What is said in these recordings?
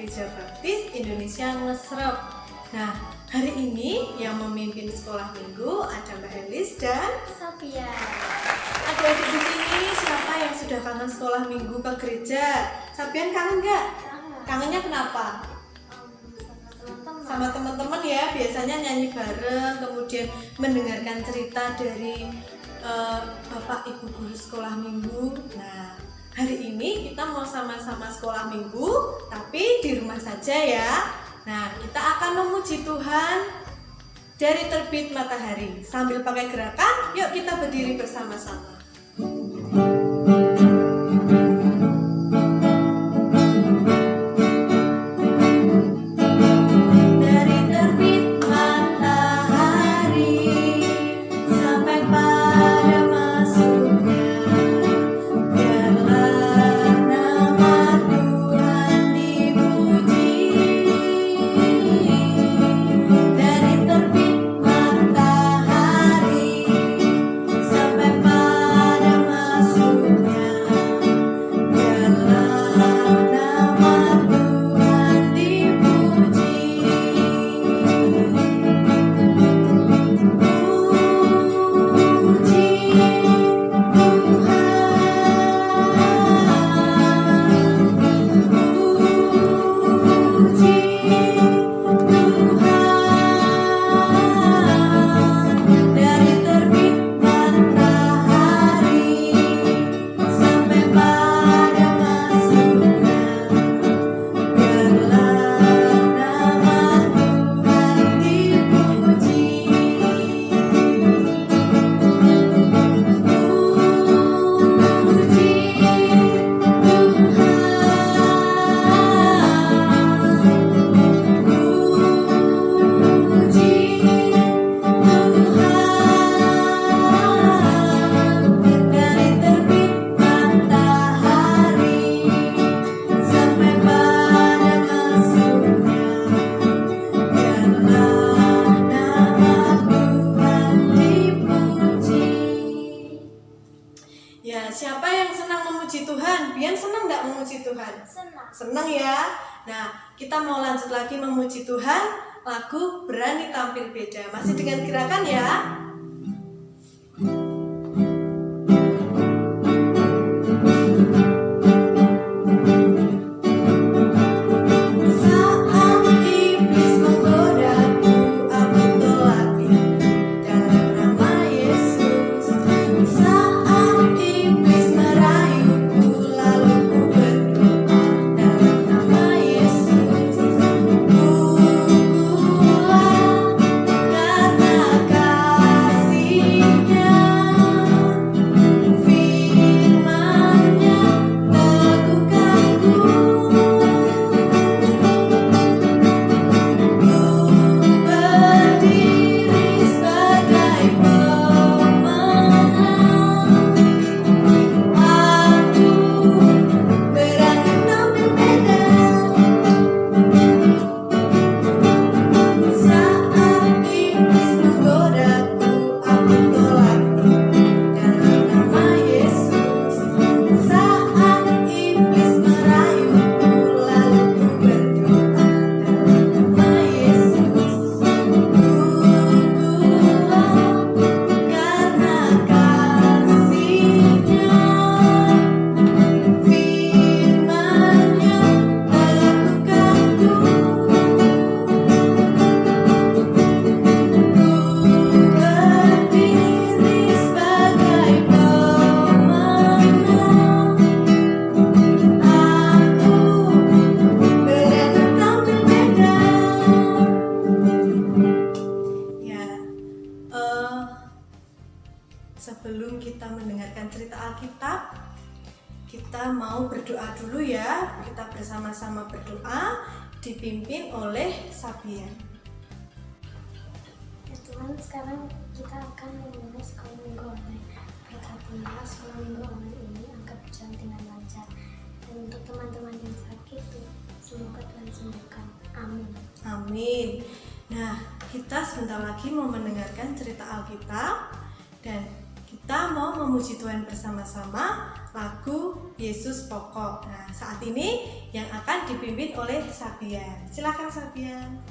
Gereja Baptis Indonesia Ngesrep. Nah, hari ini yang memimpin sekolah minggu ada Mbak Elis dan Sophia. adik-adik di sini siapa yang sudah kangen sekolah minggu ke gereja? Sapian kangen nggak? Kangennya kenapa? Sama teman-teman ya, biasanya nyanyi bareng, kemudian mendengarkan cerita dari Bapak Ibu guru sekolah minggu. Nah, hari ini kita mau sama-sama sekolah minggu, tapi di rumah saja ya. Nah, kita akan memuji Tuhan dari terbit matahari. Sambil pakai gerakan, yuk kita berdiri bersama-sama. Siapa yang senang memuji Tuhan? Bian senang nggak memuji Tuhan? Senang. Senang ya. Nah, kita mau lanjut lagi memuji Tuhan. Lagu Berani Tampil Beda. Masih dengan gerakan ya. Sebelum kita mendengarkan cerita Alkitab, kita mau berdoa dulu ya. Kita bersama-sama berdoa dipimpin oleh Sabian. Ya Tuhan, sekarang kita akan memulai sekolah minggu online. Berkatilah sekolah minggu online ini agar berjalan dengan lancar. Dan untuk teman-teman yang sakit, semoga Tuhan sembuhkan. Amin. Amin. Nah, kita sebentar lagi mau mendengarkan cerita Alkitab dan kita mau memuji Tuhan bersama-sama. lagu Yesus Pokok. Nah, saat ini yang akan dipimpin oleh Sabian. Silakan Sabian.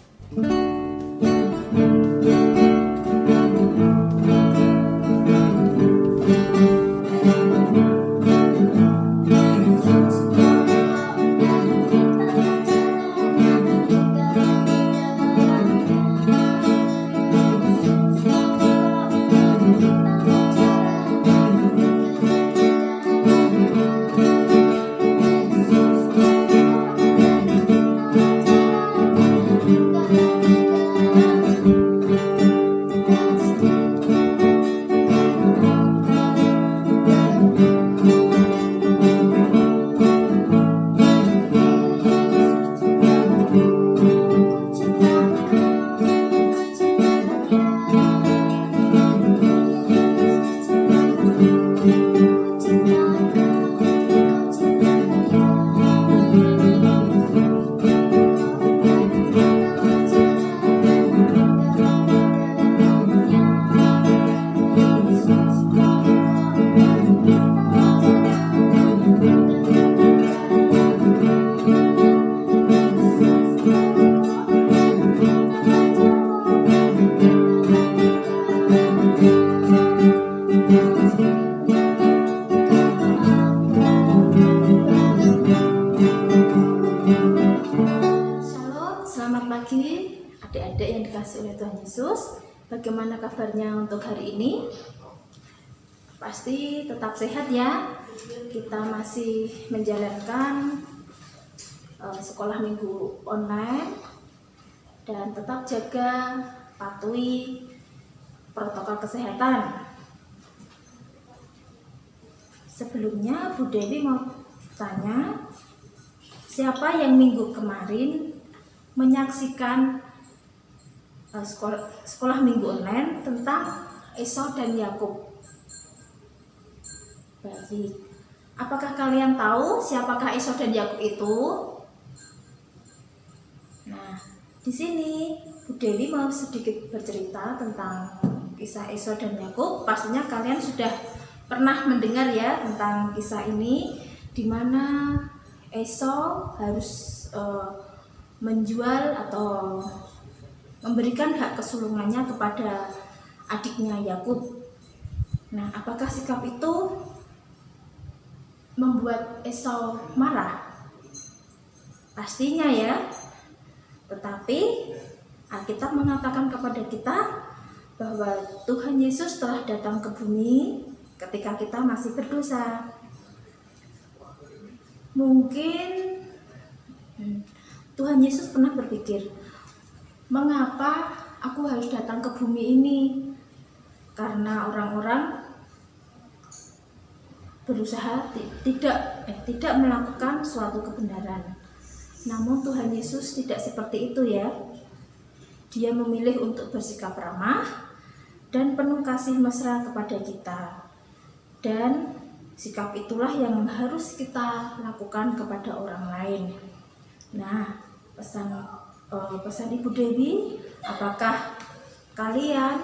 Adik-adik yang dikasih oleh Tuhan Yesus, bagaimana kabarnya untuk hari ini? Pasti tetap sehat ya. Kita masih menjalankan sekolah minggu online dan tetap jaga, patuhi protokol kesehatan. Sebelumnya Bu Dewi mau tanya, siapa yang minggu kemarin menyaksikan sekolah minggu online tentang Esau dan Yakub? Baik, apakah kalian tahu siapakah Esau dan Yakub itu? Nah, di sini Bu Dewi mau sedikit bercerita tentang kisah Esau dan Yakub. Pastinya kalian sudah pernah mendengar ya tentang kisah ini, di mana Esau harus menjual atau memberikan hak kesulungannya kepada adiknya Yakub. Nah, apakah sikap itu membuat Esau marah? Pastinya ya. Tetapi Alkitab mengatakan kepada kita bahwa Tuhan Yesus telah datang ke bumi ketika kita masih berdosa. Mungkin Tuhan Yesus pernah berpikir, mengapa aku harus datang ke bumi ini? Karena orang-orang berusaha tidak melakukan suatu kebenaran. Namun Tuhan Yesus tidak seperti itu ya. Dia memilih untuk bersikap ramah dan penuh kasih mesra kepada kita. Dan sikap itulah yang harus kita lakukan kepada orang lain. Nah, pesan Ibu Dewi, apakah kalian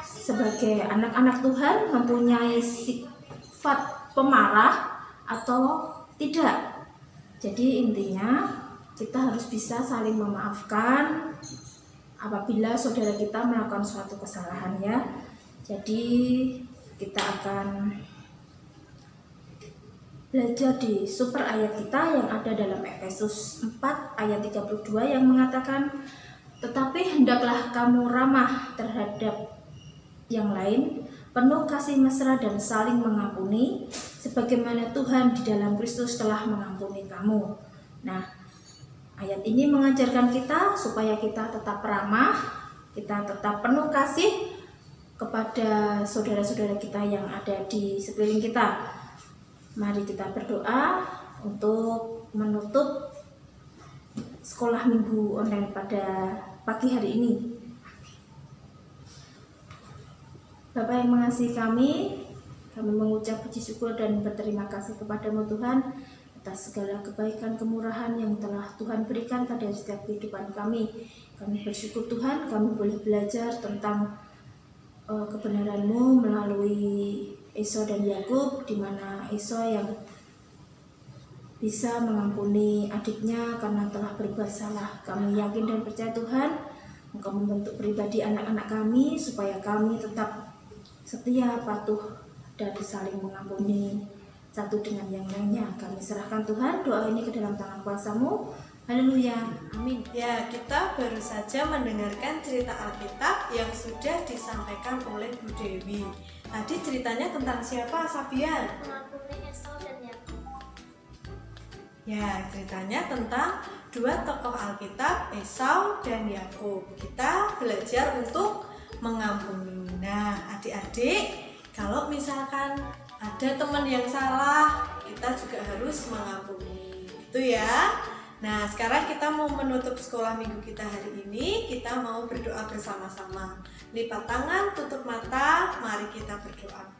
sebagai anak-anak Tuhan mempunyai sifat pemarah atau tidak? Jadi intinya kita harus bisa saling memaafkan apabila saudara kita melakukan suatu kesalahan ya. Jadi kita akan belajar di super ayat kita yang ada dalam Efesus 4 ayat 32 yang mengatakan, tetapi hendaklah kamu ramah terhadap yang lain, penuh kasih mesra dan saling mengampuni, sebagaimana Tuhan di dalam Kristus telah mengampuni kamu. Nah, ayat ini mengajarkan kita supaya kita tetap ramah, kita tetap penuh kasih kepada saudara-saudara kita yang ada di sekeliling kita. Mari kita berdoa untuk menutup sekolah minggu online pada pagi hari ini. Bapa yang mengasihi kami mengucap puji syukur dan berterima kasih kepadamu Tuhan atas segala kebaikan kemurahan yang telah Tuhan berikan pada setiap kehidupan kami. Kami bersyukur Tuhan, kami boleh belajar tentang kebenaran-Mu melalui Esau dan Yakub, di mana Esau yang bisa mengampuni adiknya karena telah berbuat salah. Kami yakin dan percaya Tuhan, Engkau membentuk pribadi anak-anak kami supaya kami tetap setia, patuh, dan saling mengampuni satu dengan yang lainnya. Kami serahkan Tuhan doa ini ke dalam tangan kuasa-Mu. Haleluya, amin. Ya, kita baru saja mendengarkan cerita Alkitab yang sudah disampaikan oleh Bu Dewi. Tadi ceritanya tentang siapa, Sabian? Mengampuni Esau dan Yakub. Ya, ceritanya tentang dua tokoh Alkitab, Esau dan Yakub. Kita belajar untuk mengampuni. Nah, adik-adik, kalau misalkan ada teman yang salah, kita juga harus mengampuni. Itu ya. Nah, sekarang kita mau menutup sekolah minggu kita hari ini. Kita mau berdoa bersama-sama. Lipat tangan, tutup mata, mari kita berdoa.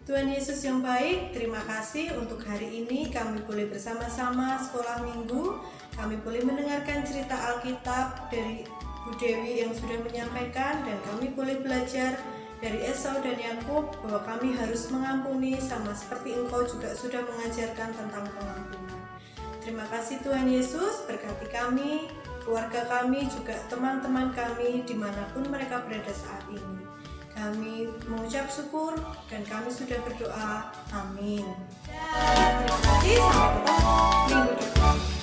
Tuhan Yesus yang baik, terima kasih untuk hari ini kami boleh bersama-sama sekolah minggu. Kami boleh mendengarkan cerita Alkitab dari Bu Dewi yang sudah menyampaikan, dan kami boleh belajar dari Esau dan Yakub bahwa kami harus mengampuni sama seperti Engkau juga sudah mengajarkan tentang pengampunan. Terima kasih Tuhan Yesus, berkati kami, keluarga kami, juga teman-teman kami dimanapun mereka berada saat ini. Kami mengucap syukur dan kami sudah berdoa. Amin. Dan terima kasih, sampai ketemu minggu depan.